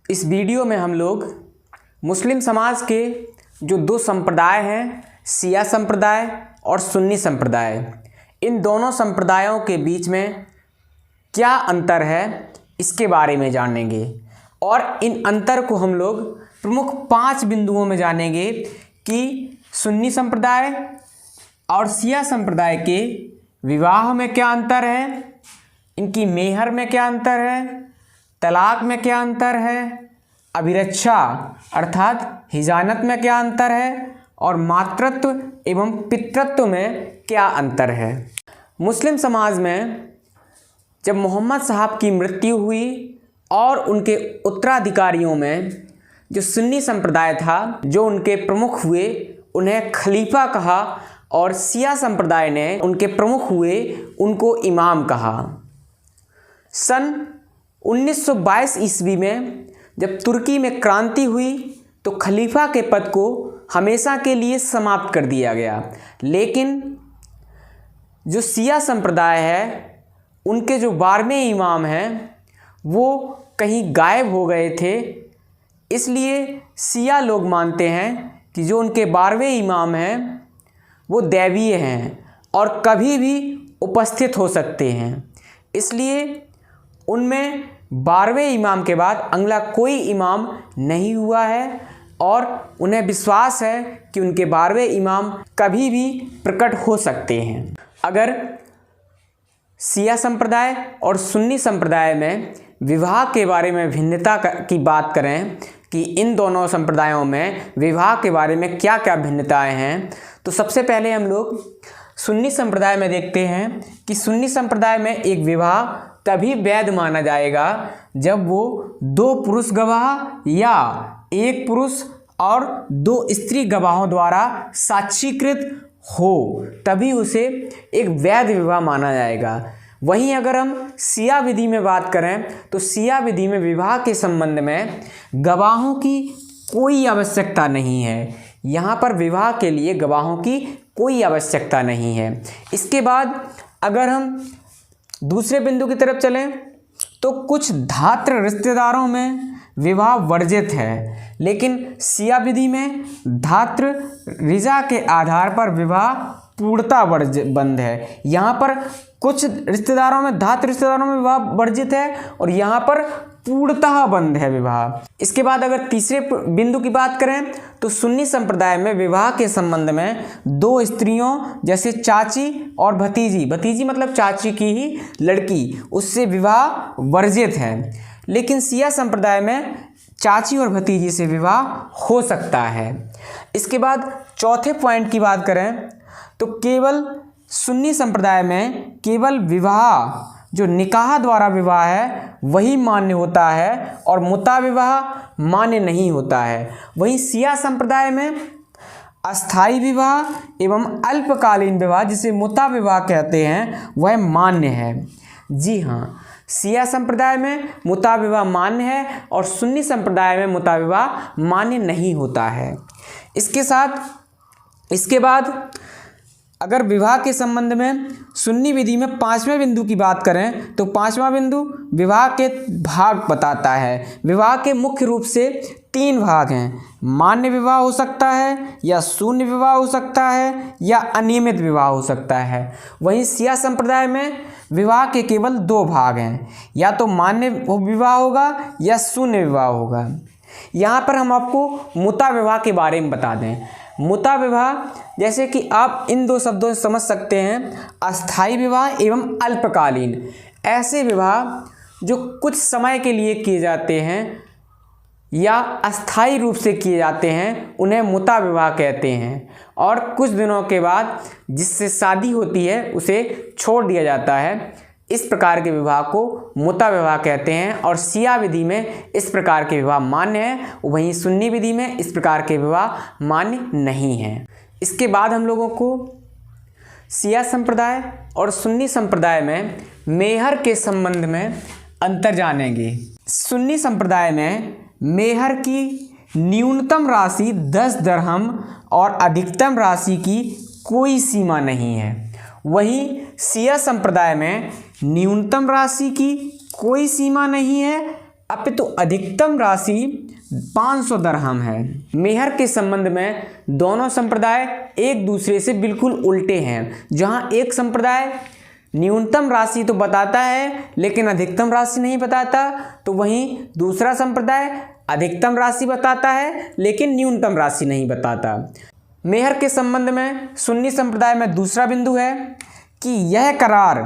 इस वीडियो में हम लोग मुस्लिम समाज के जो दो संप्रदाय हैं, शिया संप्रदाय और सुन्नी संप्रदाय, इन दोनों संप्रदायों के बीच में क्या अंतर है इसके बारे में जानेंगे। और इन अंतर को हम लोग प्रमुख 5 बिंदुओं में जानेंगे कि सुन्नी संप्रदाय और शिया संप्रदाय के विवाह में क्या अंतर है, इनकी मेहर में क्या अंतर है, तलाक में क्या अंतर है, अभिरक्षा अर्थात हिजानत में क्या अंतर है और मातृत्व एवं पितृत्व में क्या अंतर है। मुस्लिम समाज में जब मोहम्मद साहब की मृत्यु हुई और उनके उत्तराधिकारियों में जो सुन्नी संप्रदाय था, जो उनके प्रमुख हुए, उन्हें खलीफा कहा और शिया संप्रदाय ने उनके प्रमुख हुए उनको इमाम कहा। सन 1922 ईस्वी में जब तुर्की में क्रांति हुई तो खलीफा के पद को हमेशा के लिए समाप्त कर दिया गया, लेकिन जो शिया संप्रदाय है उनके जो 12वें इमाम हैं वो कहीं गायब हो गए थे। इसलिए शिया लोग मानते हैं कि जो उनके 12वें इमाम हैं वो दैवीय हैं और कभी भी उपस्थित हो सकते हैं। इसलिए उनमें 12वें इमाम के बाद अगला कोई इमाम नहीं हुआ है और उन्हें विश्वास है कि उनके 12वें इमाम कभी भी प्रकट हो सकते हैं। अगर शिया संप्रदाय और सुन्नी संप्रदाय में विवाह के बारे में भिन्नता की बात करें कि इन दोनों संप्रदायों में विवाह के बारे में क्या क्या भिन्नताएं हैं, तो सबसे पहले हम लोग सुन्नी संप्रदाय में देखते हैं कि सुन्नी संप्रदाय में एक विवाह तभी वैध माना जाएगा जब वो 2 पुरुष गवाह या 1 पुरुष और 2 स्त्री गवाहों द्वारा साक्षीकृत हो, तभी उसे एक वैध विवाह माना जाएगा। वहीं अगर हम शिया विधि में बात करें तो शिया विधि में विवाह के संबंध में गवाहों की कोई आवश्यकता नहीं है। यहाँ पर विवाह के लिए गवाहों की कोई आवश्यकता नहीं है। इसके बाद अगर हम दूसरे बिंदु की तरफ चलें तो कुछ धात्र रिश्तेदारों में विवाह वर्जित है, लेकिन शिया विधि में धात्र रिजा के आधार पर विवाह पूर्णता बंद है। यहाँ पर कुछ रिश्तेदारों में, धात्र रिश्तेदारों में विवाह वर्जित है और यहाँ पर पूर्णतः बंद है विवाह। इसके बाद अगर तीसरे बिंदु की बात करें तो सुन्नी संप्रदाय में विवाह के संबंध में 2 स्त्रियों जैसे चाची और भतीजी, भतीजी मतलब चाची की ही लड़की, उससे विवाह वर्जित है। लेकिन शिया संप्रदाय में चाची और भतीजी से विवाह हो सकता है। इसके बाद चौथे पॉइंट की बात करें तो केवल सुन्नी संप्रदाय में केवल विवाह जो निकाह द्वारा विवाह है वही मान्य होता है और मुता विवाह मान्य नहीं होता है। वहीं शिया संप्रदाय में अस्थाई विवाह एवं अल्पकालीन विवाह जिसे मुता विवाह कहते हैं वह मान्य है। जी हाँ, शिया संप्रदाय में मुता विवाह मान्य है और सुन्नी संप्रदाय में मुता विवाह मान्य नहीं होता है। इसके बाद अगर विवाह के संबंध में सुन्नी विधि में 5वें बिंदु की बात करें तो 5वां बिंदु विवाह के भाग बताता है। विवाह के मुख्य रूप से 3 भाग हैं। मान्य विवाह हो सकता है या शून्य विवाह हो सकता है या अनियमित विवाह हो सकता है। वहीं शिया संप्रदाय में विवाह के केवल 2 भाग हैं, या तो मान्य विवाह होगा या शून्य विवाह होगा। यहाँ पर हम आपको मुता विवाह के बारे में बता दें। मुता विवाह जैसे कि आप इन 2 शब्दों से समझ सकते हैं, अस्थाई विवाह एवं अल्पकालीन। ऐसे विवाह जो कुछ समय के लिए किए जाते हैं या अस्थाई रूप से किए जाते हैं उन्हें मुता विवाह कहते हैं, और कुछ दिनों के बाद जिससे शादी होती है उसे छोड़ दिया जाता है। इस प्रकार के विवाह को मुता विवाह कहते हैं और शिया विधि में इस प्रकार के विवाह मान्य है, वहीं सुन्नी विधि में इस प्रकार के विवाह मान्य नहीं हैं। इसके बाद हम लोगों को शिया संप्रदाय और सुन्नी संप्रदाय में मेहर के संबंध में अंतर जानेंगे। सुन्नी संप्रदाय में मेहर की न्यूनतम राशि 10 दरहम और अधिकतम राशि की कोई सीमा नहीं है। वहीं शिया संप्रदाय में न्यूनतम राशि की कोई सीमा नहीं है अपितु अधिकतम राशि 500 दरहम है। मेहर के संबंध में दोनों संप्रदाय एक दूसरे से बिल्कुल उल्टे हैं। जहां एक संप्रदाय न्यूनतम राशि तो बताता है लेकिन अधिकतम राशि नहीं बताता, तो वहीं दूसरा संप्रदाय अधिकतम राशि बताता है लेकिन न्यूनतम राशि नहीं बताता। मेहर के संबंध में सुन्नी संप्रदाय में दूसरा बिंदु है कि यह करार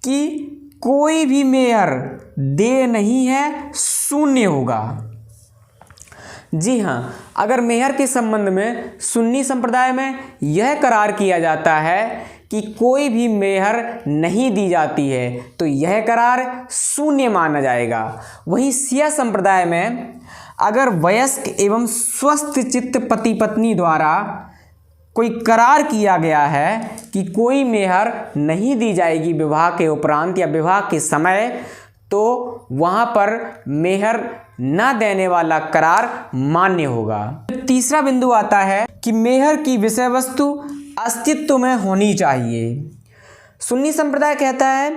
कि कोई भी मेहर देय नहीं है, शून्य होगा। जी हाँ, अगर मेहर के संबंध में सुन्नी संप्रदाय में यह करार किया जाता है कि कोई भी मेहर नहीं दी जाती है तो यह करार शून्य माना जाएगा। वहीं शिया संप्रदाय में अगर वयस्क एवं स्वस्थ चित्त पति पत्नी द्वारा कोई करार किया गया है कि कोई मेहर नहीं दी जाएगी विवाह के उपरांत या विवाह के समय, तो वहाँ पर मेहर न देने वाला करार मान्य होगा। तीसरा बिंदु आता है कि मेहर की विषय वस्तु अस्तित्व में होनी चाहिए। सुन्नी संप्रदाय कहता है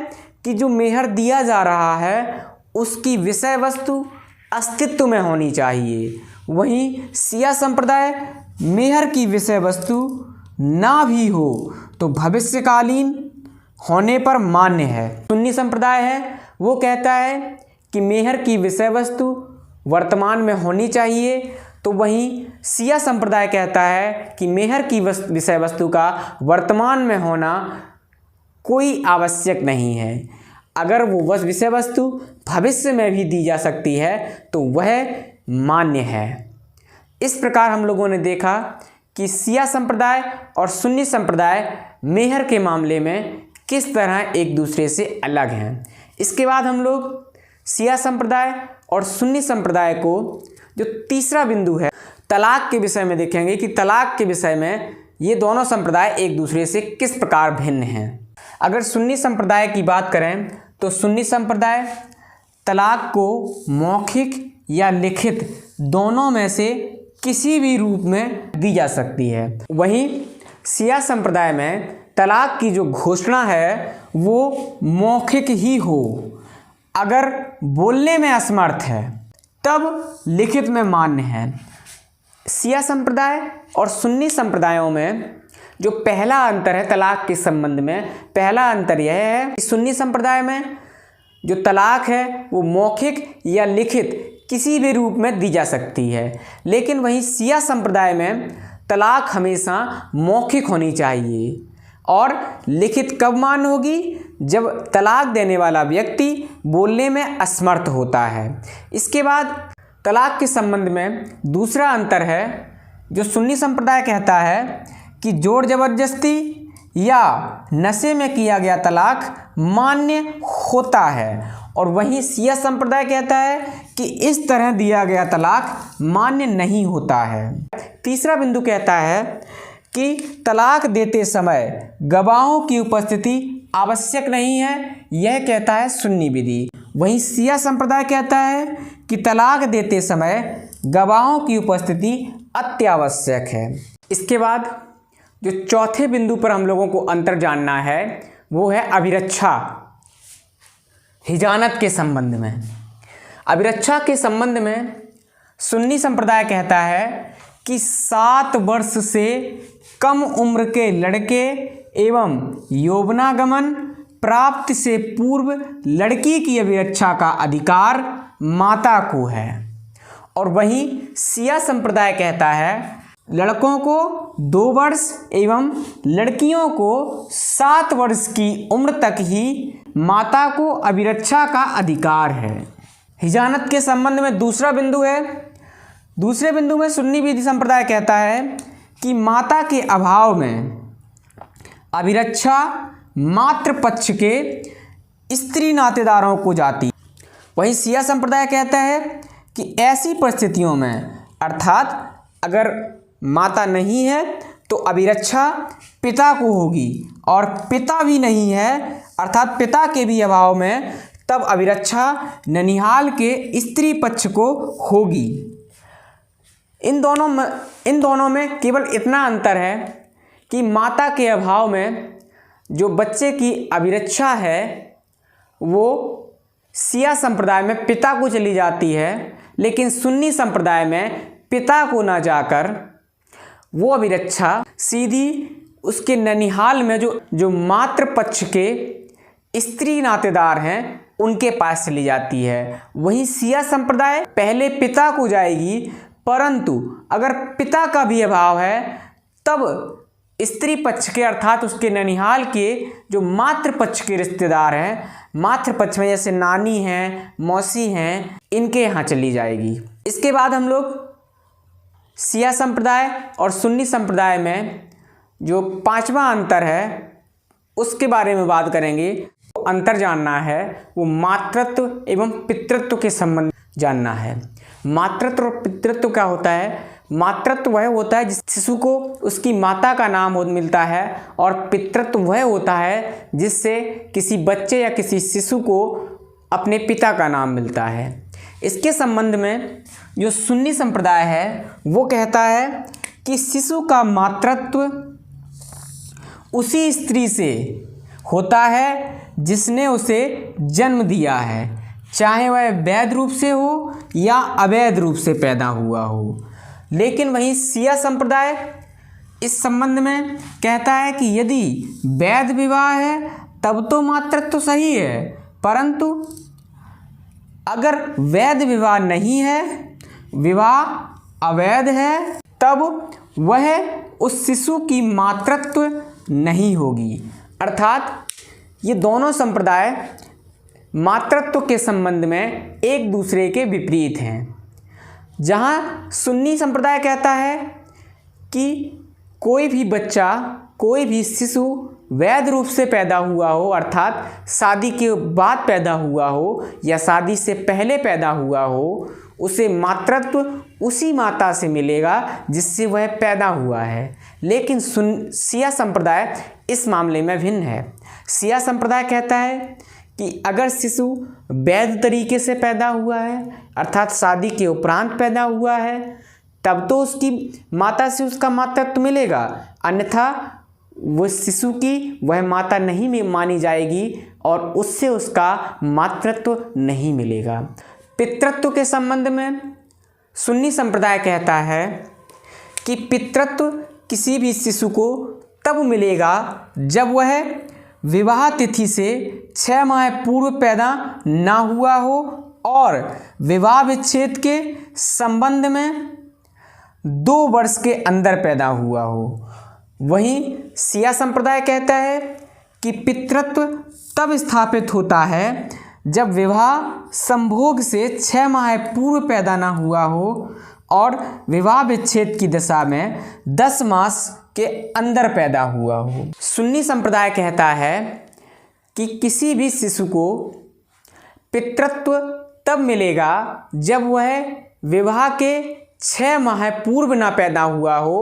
कि जो मेहर दिया जा रहा है उसकी विषय वस्तु अस्तित्व में होनी चाहिए। वहीं शिया संप्रदाय मेहर की विषय वस्तु ना भी हो तो भविष्यकालीन होने पर मान्य है। सुन्नी संप्रदाय है वो कहता है कि मेहर की विषय वस्तु वर्तमान में होनी चाहिए, तो वहीं शिया संप्रदाय कहता है कि मेहर की विषय वस्तु का वर्तमान में होना कोई आवश्यक नहीं है। अगर वो विषय वस्तु भविष्य में भी दी जा सकती है तो वह मान्य है। इस प्रकार हम लोगों ने देखा कि शिया संप्रदाय और सुन्नी संप्रदाय मेहर के मामले में किस तरह एक दूसरे से अलग हैं। इसके बाद हम लोग शिया संप्रदाय और सुन्नी संप्रदाय को जो तीसरा बिंदु है तलाक के विषय में देखेंगे कि तलाक के विषय में ये दोनों संप्रदाय एक दूसरे से किस प्रकार भिन्न हैं। अगर सुन्नी संप्रदाय की बात करें तो सुन्नी संप्रदाय तलाक को मौखिक या लिखित दोनों में से किसी भी रूप में दी जा सकती है। वहीं शिया संप्रदाय में तलाक की जो घोषणा है वो मौखिक ही हो, अगर बोलने में असमर्थ है तब लिखित में मान्य है। शिया संप्रदाय और सुन्नी संप्रदायों में जो पहला अंतर है तलाक के संबंध में, पहला अंतर यह है कि सुन्नी संप्रदाय में जो तलाक है वो मौखिक या लिखित किसी भी रूप में दी जा सकती है, लेकिन वहीं शिया संप्रदाय में तलाक हमेशा मौखिक होनी चाहिए और लिखित कब मान्य होगी, जब तलाक देने वाला व्यक्ति बोलने में असमर्थ होता है। इसके बाद तलाक के संबंध में दूसरा अंतर है जो सुन्नी संप्रदाय कहता है कि जोर जबरदस्ती या नशे में किया गया तलाक मान्य होता है, और वहीं शिया संप्रदाय कहता है कि इस तरह दिया गया तलाक मान्य नहीं होता है। तीसरा बिंदु कहता है कि तलाक देते समय गवाहों की उपस्थिति आवश्यक नहीं है, यह कहता है सुन्नी विधि। वहीं शिया संप्रदाय कहता है कि तलाक देते समय गवाहों की उपस्थिति अत्यावश्यक है। इसके बाद जो चौथे बिंदु पर हम लोगों को अंतर जानना है वो है अभिरक्षा हिजानत के संबंध में। अभिरक्षा के संबंध में सुन्नी संप्रदाय कहता है कि 7 वर्ष से कम उम्र के लड़के एवं यौवनागमन प्राप्ति से पूर्व लड़की की अभिरक्षा का अधिकार माता को है, और वहीं शिया संप्रदाय कहता है लड़कों को 2 वर्ष एवं लड़कियों को 7 वर्ष की उम्र तक ही माता को अभिरक्षा का अधिकार है। हिजानत के संबंध में दूसरा बिंदु है, दूसरे बिंदु में सुन्नी विधि संप्रदाय कहता है कि माता के अभाव में अभिरक्षा मातृ पक्ष के स्त्री नातेदारों को जाती। वहीं शिया संप्रदाय कहता है कि ऐसी परिस्थितियों में अर्थात अगर माता नहीं है तो अभिरक्षा पिता को होगी, और पिता भी नहीं है अर्थात पिता के भी अभाव में तब अभिरक्षा ननिहाल के स्त्री पक्ष को होगी। इन दोनों में केवल इतना अंतर है कि माता के अभाव में जो बच्चे की अभिरक्षा है वो शिया संप्रदाय में पिता को चली जाती है, लेकिन सुन्नी संप्रदाय में पिता को ना जाकर वो अभिरक्षा सीधी उसके ननिहाल में जो मातृ पक्ष के स्त्री नातेदार हैं उनके पास चली जाती है। वहीं शिया संप्रदाय पहले पिता को जाएगी, परंतु अगर पिता का भी अभाव है तब स्त्री पक्ष के अर्थात उसके ननिहाल के जो मातृ पक्ष के रिश्तेदार हैं, मातृ पक्ष में जैसे नानी हैं, मौसी हैं, इनके यहाँ चली जाएगी। इसके बाद हम लोग शिया संप्रदाय और सुन्नी संप्रदाय में जो पांचवा अंतर है उसके बारे में बात करेंगे। तो अंतर जानना है वो मातृत्व एवं पितृत्व के संबंध जानना है। मातृत्व और पितृत्व क्या होता है? मातृत्व वह होता है जिस शिशु को उसकी माता का नाम मिलता है, और पितृत्व वह होता है जिससे किसी बच्चे या किसी शिशु को अपने पिता का नाम मिलता है। इसके संबंध में जो सुन्नी संप्रदाय है वो कहता है कि शिशु का मातृत्व उसी स्त्री से होता है जिसने उसे जन्म दिया है, चाहे वह वैध रूप से हो या अवैध रूप से पैदा हुआ हो। लेकिन वहीं शिया संप्रदाय इस संबंध में कहता है कि यदि वैध विवाह है तब तो मातृत्व सही है, परंतु अगर वैध विवाह नहीं है, विवाह अवैध है, तब वह उस शिशु की मातृत्व नहीं होगी। अर्थात ये दोनों संप्रदाय मातृत्व के संबंध में एक दूसरे के विपरीत हैं। जहाँ सुन्नी संप्रदाय कहता है कि कोई भी बच्चा, कोई भी शिशु वैध रूप से पैदा हुआ हो, अर्थात शादी के बाद पैदा हुआ हो या शादी से पहले पैदा हुआ हो, उसे मातृत्व उसी माता से मिलेगा जिससे वह पैदा हुआ है। लेकिन शिया संप्रदाय इस मामले में भिन्न है। शिया संप्रदाय कहता है कि अगर शिशु वैध तरीके से पैदा हुआ है, अर्थात शादी के उपरांत पैदा हुआ है, तब तो उसकी माता से उसका मातृत्व मिलेगा, अन्यथा वो शिशु की वह माता नहीं मानी जाएगी और उससे उसका मातृत्व नहीं मिलेगा। पितृत्व के संबंध में सुन्नी संप्रदाय कहता है कि पितृत्व किसी भी शिशु को तब मिलेगा जब वह विवाह तिथि से 6 माह पूर्व पैदा ना हुआ हो और विवाह विच्छेद के संबंध में 2 वर्ष के अंदर पैदा हुआ हो। वहीं शिया संप्रदाय कहता है कि पितृत्व तब स्थापित होता है जब विवाह संभोग से 6 माह पूर्व पैदा ना हुआ हो और विवाह विच्छेद की दशा में 10 मास के अंदर पैदा हुआ हो। सुन्नी संप्रदाय कहता है कि किसी भी शिशु को पितृत्व तब मिलेगा जब वह विवाह के 6 माह पूर्व ना पैदा हुआ हो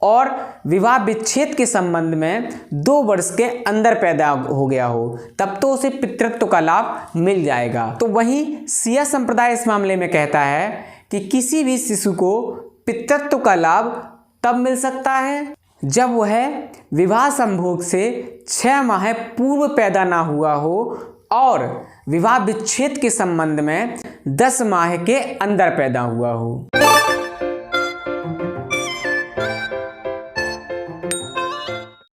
और विवाह विच्छेद के संबंध में 2 वर्ष के अंदर पैदा हो गया हो, तब तो उसे पितृत्व का लाभ मिल जाएगा। तो वहीं शिया संप्रदाय इस मामले में कहता है कि किसी भी शिशु को पितृत्व का लाभ तब मिल सकता है जब वह विवाह संभोग से 6 माह पूर्व पैदा ना हुआ हो और विवाह विच्छेद के संबंध में 10 माह के अंदर पैदा हुआ हो।